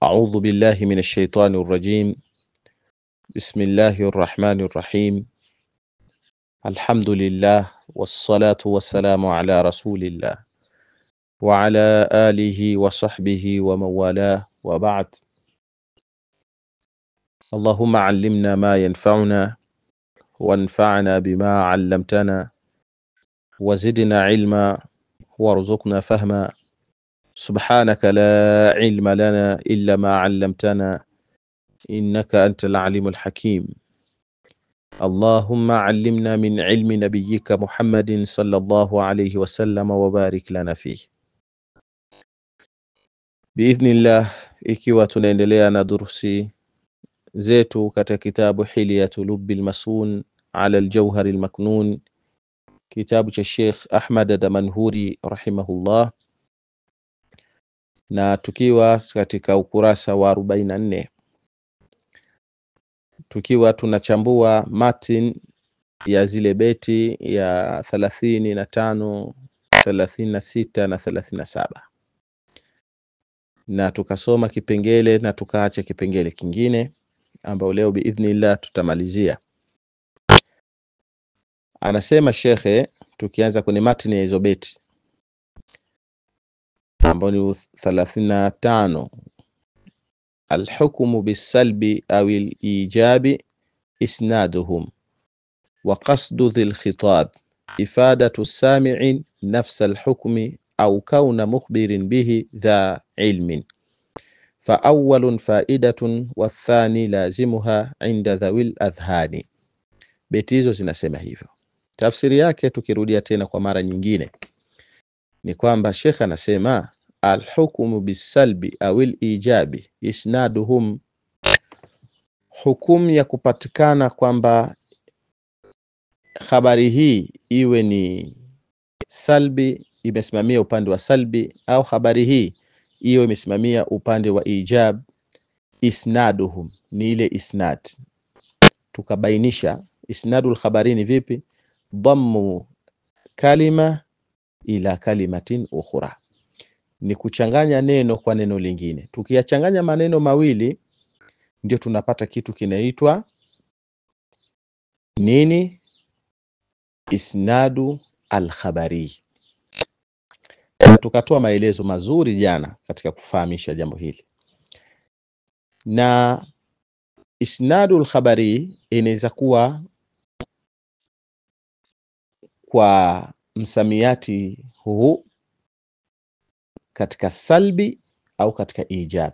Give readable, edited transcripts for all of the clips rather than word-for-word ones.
أعوذ بالله من الشيطان الرجيم. بسم الله الرحمن الرحيم. الحمد لله والصلاة والسلام على رسول الله وعلى آله وصحبه ومن والاه وبعد. اللهم علمنا ما ينفعنا وانفعنا بما علمتنا وزدنا علما وارزقنا فهما. سبحانك لا علم لنا إلا ما علمتنا إنك أنت العليم الحكيم. اللهم علمنا من علم نبيك محمد صلى الله عليه وسلم وبارك لنا فيه. Biidhnillah, ikiwa tunaendelea na durusi zetu katika kitabu Hilyatu Lubbil Masun ala al-Jawharil Maknun, kitabu cha Sheikh Ahmad Damanhuri rahimahullah, na tukiwa katika ukurasa wa 44, tukiwa tunachambua matin ya zile beti ya 35, 36 na 37, na tukasoma kipengele na tukaacha kipengele kingine ambao leo biidhnillah tutamalizia. Anasema shekhe, tukianza kwenye matini ya hizo beti ambao ni 35: alhukmu bisalbi au alijabi isnaduhum wa qasdu dhil khitab ifadatu sami'in nafsa alhukmi au kauna mukhbirin bihi dha ilmin fa awwalun fa'idatun wa thani lazimuha inda dhawil adhhani. Beti hizo zinasema hivyo. Tafsiri yake tukirudia tena kwa mara nyingine ni kwamba Sheikh anasema alhukmu bisalbi au alijabi isnaduhum, hukumu ya kupatikana kwamba habari hii iwe ni salbi, imesimamia upande wa salbi, au habari hii iwe imesimamia upande wa ijab, isnaduhum ni ile isnad. Tukabainisha isnadul khabari ni vipi? Dhammu kalima ila kalimatin ukhra, ni kuchanganya neno kwa neno lingine. Tukiyachanganya maneno mawili ndio tunapata kitu kinaitwa nini? Isnadu al-khabari. Tukatoa maelezo mazuri jana katika kufahamisha jambo hili. Na isnadu al-khabari inaweza kuwa kwa msamiati huu katika salbi au katika ijab.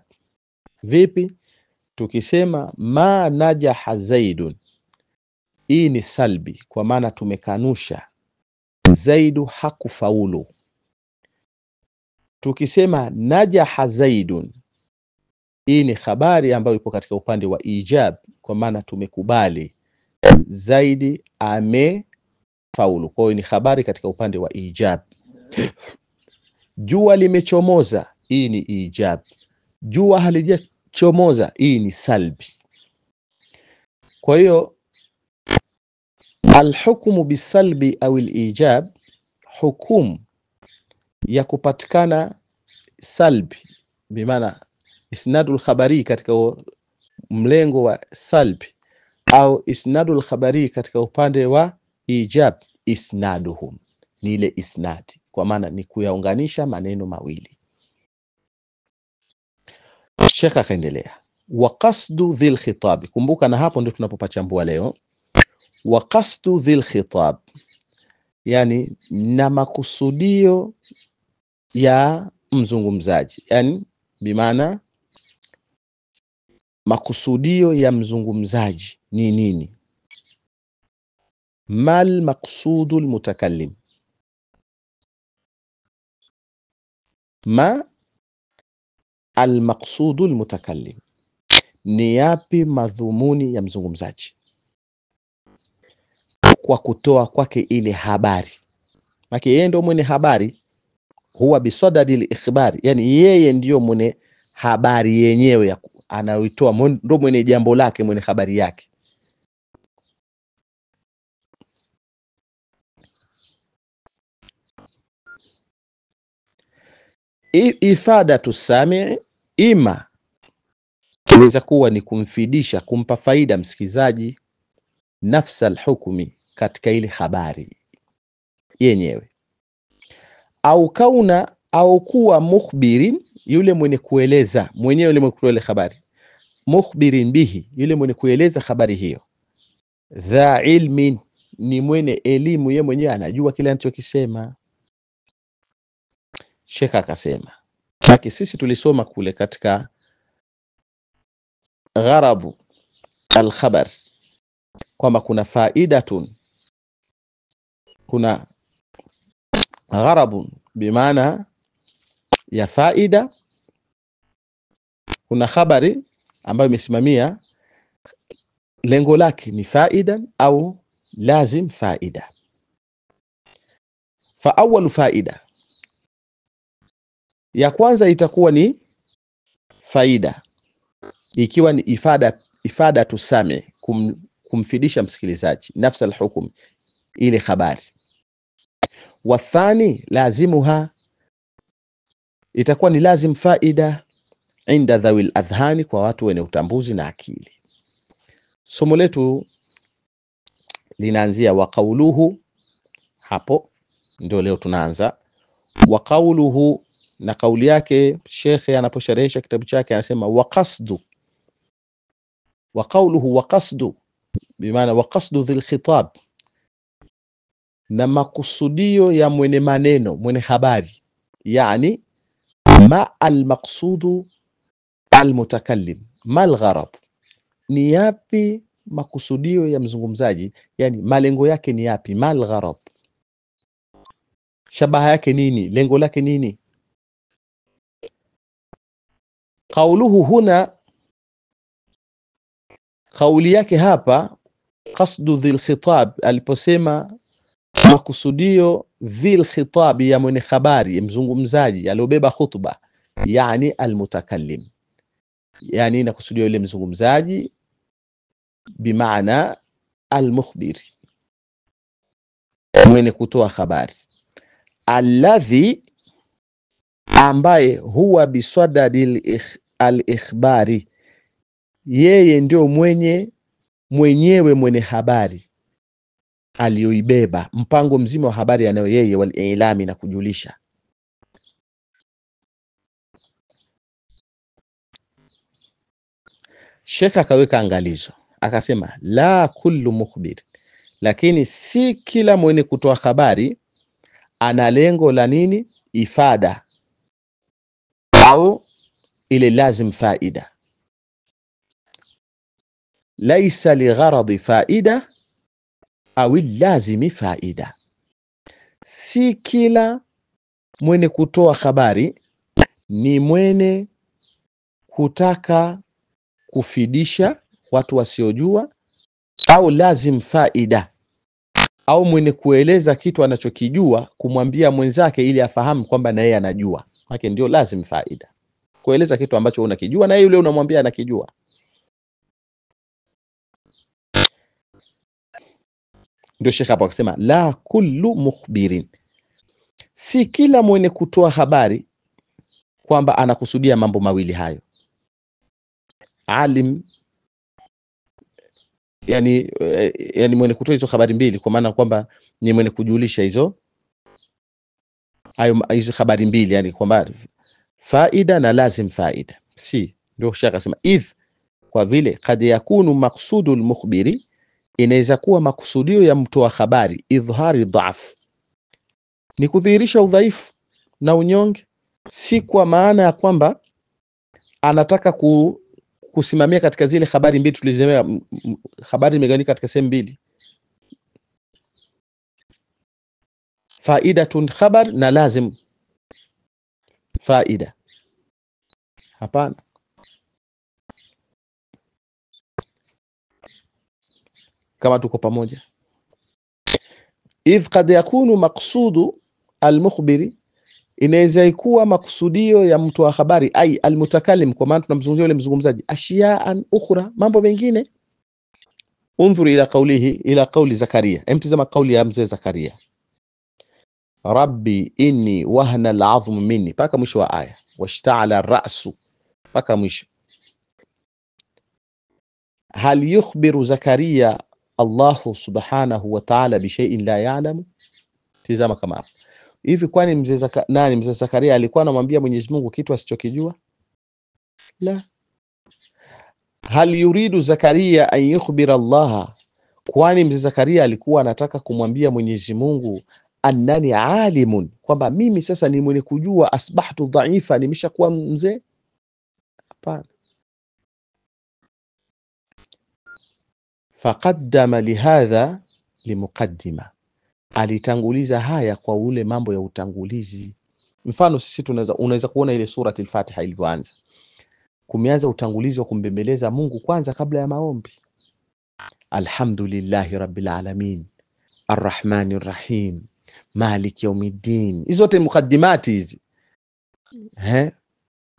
Vipi? Tukisema ma najaha zaidun, hii ni salbi kwa maana tumekanusha Zaidu hakufaulu. Tukisema najaha zaidun, hii ni habari ambayo ipo katika upande wa ijab kwa maana tumekubali Zaidi amefaulu. Kwa hiyo ni habari katika upande wa ijab. Jua limechomoza, hii ni ijab. Jua halijachomoza, hii ni salbi. Kwa hiyo alhukmu bisalbi au alijab, hukumu ya kupatikana salbi bimaana isnadul khabari katika mlengo wa salbi, au isnadul khabari katika upande wa ijab, isnaduhum ni ile isnadi, kwa maana ni kuyaunganisha maneno mawili. Sheikh akaendelea, wa qasdu dhil khitab. Kumbuka na hapo ndio tunapopachambua leo. Wa qasdu dhil khitab, yani na makusudio ya mzungumzaji, yani bimaana makusudio ya mzungumzaji ni nini? Mal maqsudul mutakallim, ma al maqsudul mutakallim, ni yapi madhumuni ya mzungumzaji kwa kutoa kwake ile habari. Maki yeye ndio mwenye habari, huwa bisadadil ikhbari, yani yeye ndio mwenye habari yenyewe anayoitoa, ndio mwenye jambo lake, mwenye habari yake. Ifadatu sami, ima inaweza kuwa ni kumfidisha, kumpa faida msikizaji nafsa alhukmi, katika ile habari yenyewe, au kauna, au kuwa mukhbirin, yule mwenye kueleza mwenyewe, yule mwenye kueleza habari, mukhbirin bihi, yule mwenye kueleza habari hiyo, dha ilmin, ni mwenye elimu, yeye mwenyewe anajua kile anachokisema. Sheikh akasema, haki sisi tulisoma kule katika gharabu alkhabar kwamba kuna faidatun, kuna gharabun bimaana ya faida, kuna habari ambayo imesimamia lengo lake ni faida au lazim faida. Fa awwalu faida, ya kwanza itakuwa ni faida, ikiwa ni ifada tusame, kumfidisha msikilizaji nafsa alhukum, ile habari. Wathani lazimuha, itakuwa ni lazim faida inda dhawil adhhani, kwa watu wenye utambuzi na akili. Somo letu linaanzia wa qawluhu, hapo ndio leo tunaanza wa qawluhu, na kauli yake shekhe anaposharehesha kitabu chake anasema wa qasdu, wa qawluhu wa qasdu bimaana wa qasdu dhil khitab, na makusudio ya mwenye maneno, mwenye habari, yani ma almaqsudu almutakallim, mal gharad, ni yapi makusudio ya mzungumzaji, yani malengo yake ni yapi, mal gharad, shabaha yake nini, lengo lake nini. Qawluhu huna, kauli yake hapa, qasdu dhil khitab, aliposema makusudio dhil khitab, ya mwenye habari, mzungumzaji aliobeba khutba, yani almutakallim, yani nakusudio yule mzungumzaji, bimaana almukhbir, mwenye kutoa habari, alladhi, ambaye huwa bisadadil al-ikhbari, yeye ndio mwenyewe mwenye habari aliyoibeba mpango mzima wa habari anayo yeye, wal ilami, na kujulisha. Sheikh akaweka angalizo akasema la kullu mukhbir, lakini si kila mwenye kutoa habari ana lengo la nini, ifada au ile lazim faida. Laisa li gharadi faida au lazimi faida, si kila mwenye kutoa habari ni mwenye kutaka kufidisha watu wasiojua, au lazim faida, au mwenye kueleza kitu anachokijua kumwambia mwenzake ili afahamu kwamba na yeye anajua. Haki ndio lazim faida, kueleza kitu ambacho unakijua na yule unamwambia anakijua. Ndio Sheikh hapo akasema la kullu mukhbirin, si kila mwenye kutoa habari kwamba anakusudia mambo mawili hayo. Alim, yani mwenye kutoa hizo habari mbili, kwa maana kwamba ni mwenye kujulisha hizo habari mbili, yani kwamba faida na lazim faida. Si ndio Sheikh akasema idh, kwa vile kad yakunu maqsudul mukhbiri, inaweza kuwa makusudio ya mtoa habari idhhari dhaaf, ni kudhihirisha udhaifu na unyonge, si kwa maana ya kwamba anataka kusimamia katika zile habari mbili tulizemea. Habari imegawanyika katika sehemu mbili, faidatun khabar na lazim faida. Hapana, kama tuko pamoja. Idh kad yakunu maqsudu almukhbiri, inaweza ikuwa makusudio ya mtu wa habari, ai almutakallim, kwa maana tunamzungumzia yule mzungumzaji, ashiyaan ukhra, mambo mengine. Unzur ila qawlihi, ila qawli Zakaria, emtizama kauli ya mzee Zakaria, rabbi inni wahna al'azmu minni, paka mwisho wa aya, washta'ala ar-ra'su, paka mwisho. hal yukhbiru Zakaria Allah subhanahu wa ta'ala bi shay'in la ya'lamu? Tizama kama hapo hivi, kwani mzee Zakaria alikuwa anamwambia Mwenyezi Mungu kitu asichokijua? La. Hal yuridu Zakaria an yukhbira Allah, kwani mzee Zakaria alikuwa anataka kumwambia Mwenyezi Mungu annani alimun, kwamba mimi sasa ni mwenye kujua, asbahtu dhaifa, nimeshakuwa mzee? Hapana. Faqaddama lihadha limuqaddima, alitanguliza haya kwa ule mambo ya utangulizi. Mfano sisi unaweza kuona ile surati al-Fatiha ilivyoanza, kumeanza utangulizi wa kumbembeleza Mungu kwanza kabla ya maombi. Alhamdulillahi rabbil alamin arrahmanir rahim maliki yawmiddin. Hizo zote mukaddimati hizi.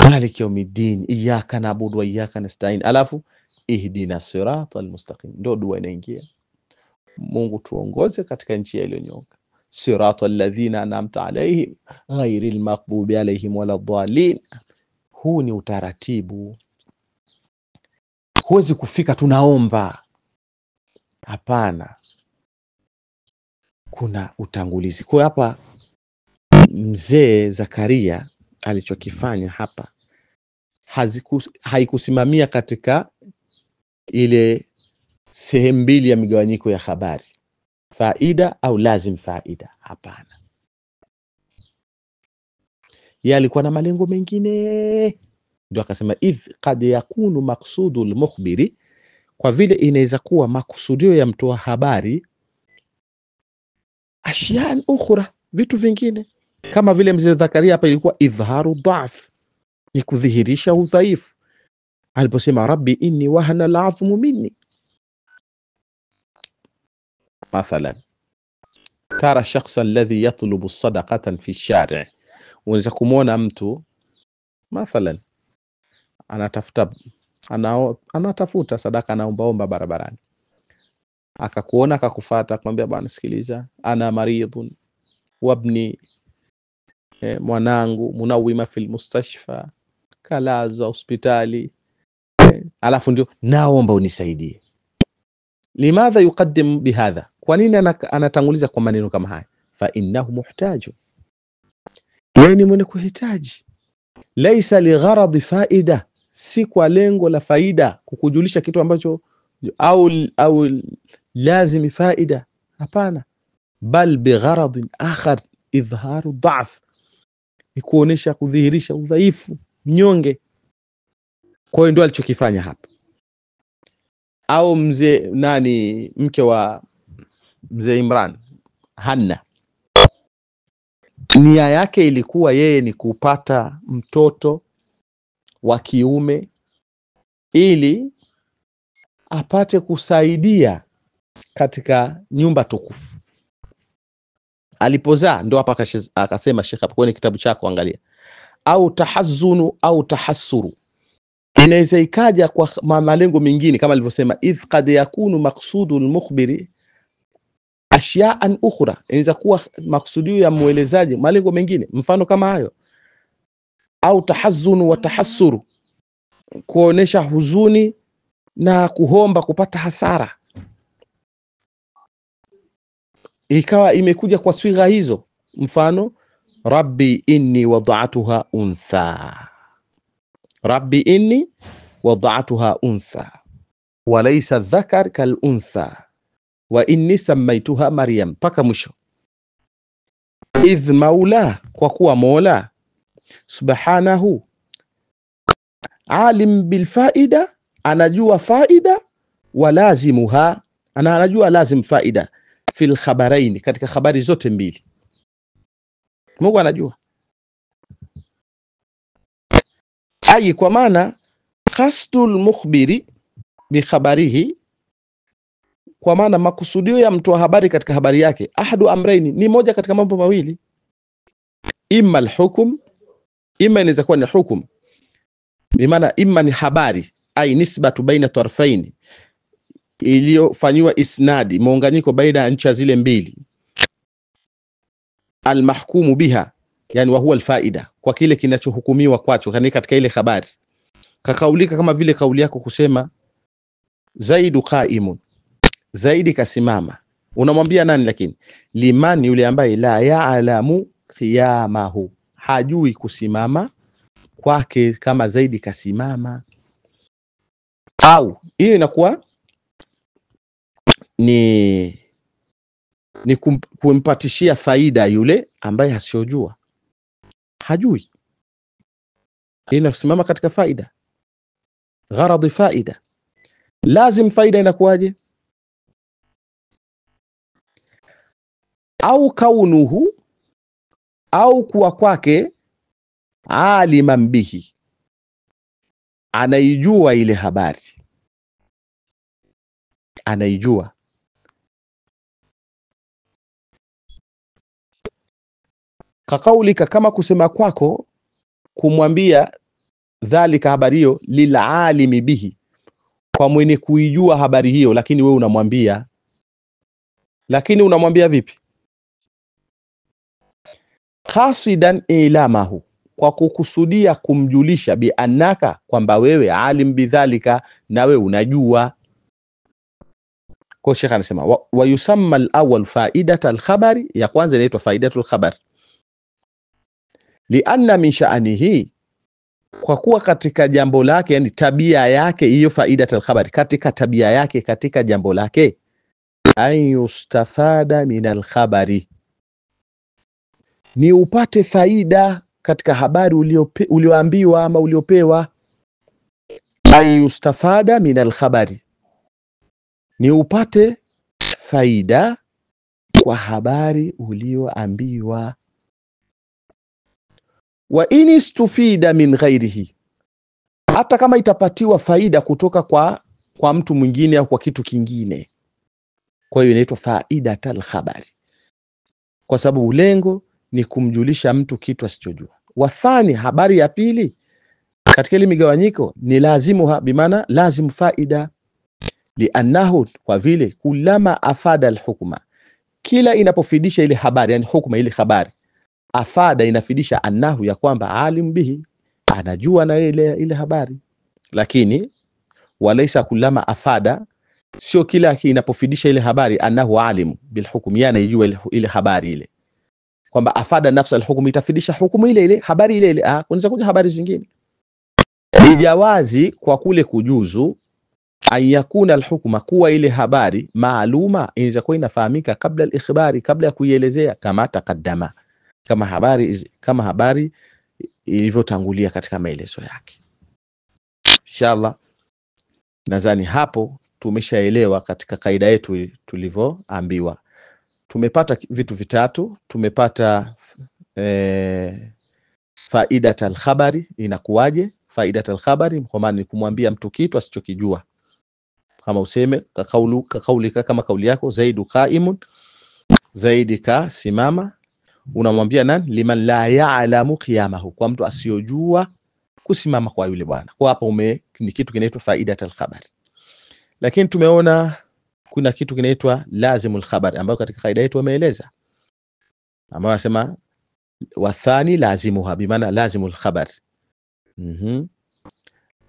Maliki yawmiddin iyyaka na'budu wa iyyaka nasta'in, alafu ihdina siratal mustaqim, ndio dua inaingia. Mungu tuongoze katika njia iliyonyooka, siratal ladhina an'amta alayhim ghairil maghdubi alayhim waladdallin. Huu ni utaratibu, huwezi kufika tunaomba. Hapana, kuna utangulizi. Kwa hapa mzee Zakaria alichokifanya hapa haikusimamia katika ile sehemu mbili ya migawanyiko ya habari, faida au lazim faida. Hapana, yeye alikuwa na malengo mengine, ndio akasema idh qad yakunu maqsudul mukhbiri, kwa vile inaweza kuwa makusudio ya mtoa habari ashiyan ukhra, vitu vingine. Kama vile mzee Zakaria hapa ilikuwa idharu dhaf, ni kudhihirisha udhaifu aliposema rabbi inni wahana al'azmu minni. Mathalan tara shakhsa alladhi yatlubu sadaqatan fi ash-shari', unaweza kumuona mtu mathalan anatafuta sadaka, anaombaomba barabarani, akakuona akakufuata, akamwambia bwana sikiliza, ana maridhun wabni, mwanangu munawima fil mustashfa, kalazo hospitali, alafu ndio naomba unisaidie. Limadha yuqaddim bihadha, kwa nini anatanguliza kwa maneno kama haya? Fa innahu muhtaju, yeye ni mwenye kuhitaji. Laisa ligharadi faida, si kwa lengo la faida, kukujulisha kitu ambacho au lazimi faida. Hapana, bal bigharadin akhar, idharu dhaf, ni kuonesha, kudhihirisha udhaifu, mnyonge. Kwa hiyo ndio alichokifanya hapa. Au mzee mke wa mzee Imran, Hanna, nia yake ilikuwa yeye ni kupata mtoto wa kiume ili apate kusaidia katika nyumba tukufu. Alipozaa ndo hapa akasema Sheikh hapo kwenye kitabu chako, angalia, au tahazzunu au tahassuru, inaweza ikaja kwa malengo mengine kama alivyosema idh qad yakunu maqsudul mukhbiri ashya'an ukhra, inaweza kuwa maksudio ya muelezaji malengo mengine, mfano kama hayo. Au tahazzunu wa tahassuru, kuonesha huzuni na kuhomba kupata hasara, ikawa imekuja kwa swigha hizo. Mfano rabbi inni wada'tuha untha, rabbi inni wada'tuha untha wa laysa dhakar kal untha wa inni samaituha Maryam, paka mwisho. Idh maula, kwa kuwa mola subhanahu alim bil faida, anajua faida, wa lazimuha, anajua lazim faida, fil khabaraini, katika habari zote mbili. Mungu anajua. Ai, kwa maana qasdul mukhbiri bi khabarihi, kwa maana makusudio ya mtu wa habari katika habari yake, ahadu amraini, ni moja katika mambo mawili. Imma alhukum, imma inaweza kuwa ni hukum, bimaana imma ni habari, ai nisbatu baina tarfaini, iliyofanywa isnadi, muunganiko baina ya ncha zile mbili. Almahkumu biha, yani wa huwa alfaida, kwa kile kinachohukumiwa kwacho katika ile habari. Kakaulika kama vile kauli yako kusema Zaidu qaimun, Zaidi kasimama. Unamwambia nani? Lakini liman, yule ambaye la ya'lamu qiyamahu, hajui kusimama kwake kama Zaidi kasimama. Au hiyo inakuwa ni kumpatishia faida yule ambaye hasiojua, hajui. Inasimama katika faida, gharadhi faida. Lazim faida inakuwaje? Au kaunuhu, au kuwa kwake aliman bihi, anaijua ile habari, anaijua. Kakaulika, kama kusema kwako kumwambia dhalika, habari hiyo, lilalimi bihi, kwa mwenye kuijua habari hiyo, lakini wewe unamwambia. Lakini unamwambia vipi? Qasidan ilamahu, kwa kukusudia kumjulisha, bi annaka, kwamba wewe alim bidhalika, na wewe unajua. Kwa Sheikh anasema wa yusamma al-awwal faidata al-khabari, ya kwanza inaitwa faidatul khabar, lianna min sha'anihi, kwa kuwa katika jambo lake, yani tabia yake hiyo faidatul khabari, katika tabia yake, katika jambo lake, an yustafada min al-khabari, ni upate faida katika habari ulioambiwa ama uliopewa. An yustafada min al-khabari, ni upate faida kwa habari ulioambiwa. Wa in istufida min ghairihi, hata kama itapatiwa faida kutoka kwa mtu mwingine au kwa kitu kingine. Kwa hiyo inaitwa faidatul khabari, kwa sababu lengo ni kumjulisha mtu kitu asichojua. Wathani, habari ya pili katika ile migawanyiko, ni lazimuha, bimaana lazim faida, liannahu, kwa vile kulama afada alhukma, kila inapofidisha ile habari, yani hukma ile habari, afada inafidisha annahu, ya kwamba alim bihi, anajua na ile habari. Lakini walaisa kulama afada, sio kila inapofidisha ile habari annahu alim bil hukm, yana ijua ile habari ile, kwamba afada nafsa alhukm, itafidisha hukumu ile habari ile. Kunaweza kuja habari zingine. Ijawazi kwa kule kujuzu ayakuna alhukma, kuwa ile habari maaluma, inaweza kuwa inafahamika kabla al-ikhbari, kabla ya kuielezea, kama takaddama, kama habari ilivyotangulia katika maelezo yake. Inshallah, nadhani hapo tumeshaelewa katika kaida yetu tulivyoambiwa. Tumepata vitu vitatu. Tumepata faidatul khabari, inakuwaje faidatul khabari? Kwa maana ni kumwambia mtu kitu asichokijua, kama useme kaulika, kama kauli yako, Zaidu qaimun, Zaidi ka simama. Unamwambia nani? Liman la ya'lamu qiyamahu, kwa mtu asiyojua kusimama kwa yule bwana. Kwa hapa ni kitu kinaitwa faidatul khabari. Lakini tumeona kuna kitu kinaitwa lazimul khabari, ambayo katika kaida yetu wameeleza, ambao wanasema wathani lazimuha, bimaana lazimul khabari.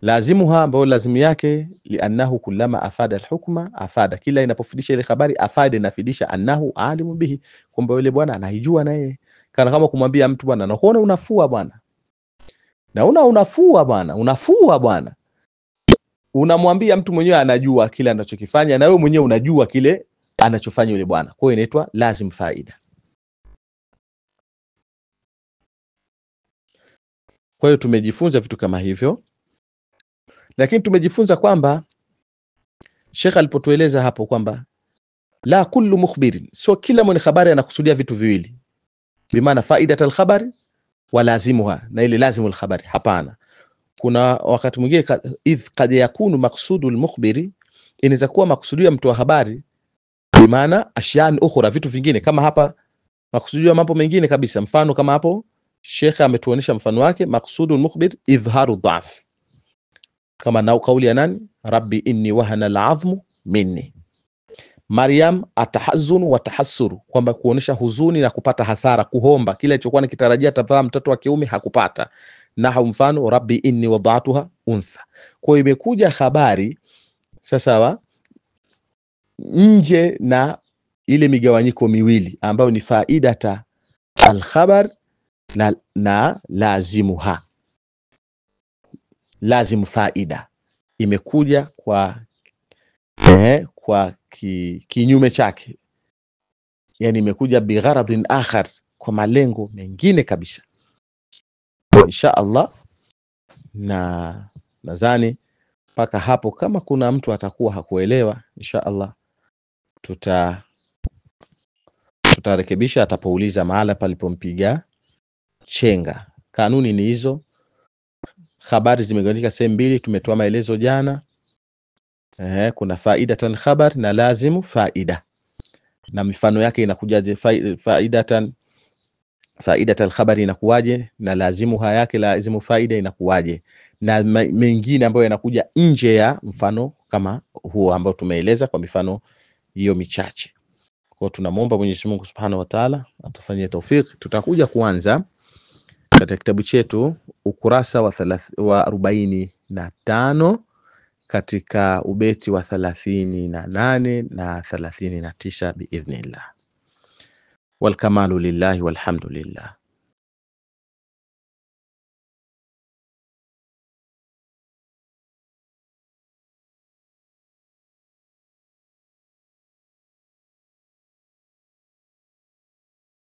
Lazimuha, ambayo lazimu yake, liannahu kullama afada alhukma, afada, kila inapofidisha ile habari, afada inafidisha annahu alimu bihi, kwamba yule bwana anaijua naye. Kana kama kumwambia mtu, bwana naona unafua bwana, unafua bwana, unamwambia mtu mwenyewe anajua kile anachokifanya, na wewe mwenyewe unajua kile anachofanya yule bwana. Kwa hiyo inaitwa lazim faida. Kwa hiyo tumejifunza vitu kama hivyo, lakini tumejifunza kwamba Sheikh alipotueleza hapo kwamba la kullu mukhbirin, sio kila mwenye habari anakusudia vitu viwili, bimaana faidatul khabari wa lazimuha, na ile lazimul khabari. Hapana, kuna wakati mwingine kad yakunu maqsudul mukhbiri, inaweza kuwa maksudio mtu wa habari, bimaana ashyan ukhra, vitu vingine. Kama hapa maksudio mambo mengine kabisa. Mfano kama hapo Sheikh ametuonesha mfano wake, maqsudul mukhbir idhharu dha'f, kama na kauli ya nani? Rabbi inni wahana al'azmu minni. Maryam atahazun wa tahassuru, kwamba kuonesha huzuni na kupata hasara, kuhomba kile alichokuwa nikitarajia atavaa mtoto wa kiume hakupata. Na mfano rabbi inni wada'tuha untha. Kwa hiyo imekuja habari sasa nje na ile migawanyiko miwili ambayo ni faidata al-khabar na lazimuha. Lazimu faida imekuja kwa kinyume chake, yani imekuja bigharadhin akhar, kwa malengo mengine kabisa. Insha Allah, na nadhani mpaka hapo, kama kuna mtu atakuwa hakuelewa, insha Allah tutarekebisha atapouliza mahala palipompiga chenga. Kanuni ni hizo. Habari zimegawanyika sehemu mbili, tumetoa maelezo jana. Kuna faidatan khabar na lazimu faida, na mifano yake inakujaje? Faidatan khabari inakuwaje, na lazimu yake lazimu faida inakuwaje, na mengine ambayo yanakuja nje ya mfano kama huo ambao tumeeleza kwa mifano hiyo michache. Kwa tunamuomba Mwenyezi Mungu Subhanahu wa Ta'ala atufanyie tawfik. Tutakuja kuanza katika kitabu chetu ukurasa wa 45 katika ubeti wa 38 na 39 biidhnillah. Wal kamalu lillahi walhamdulillah.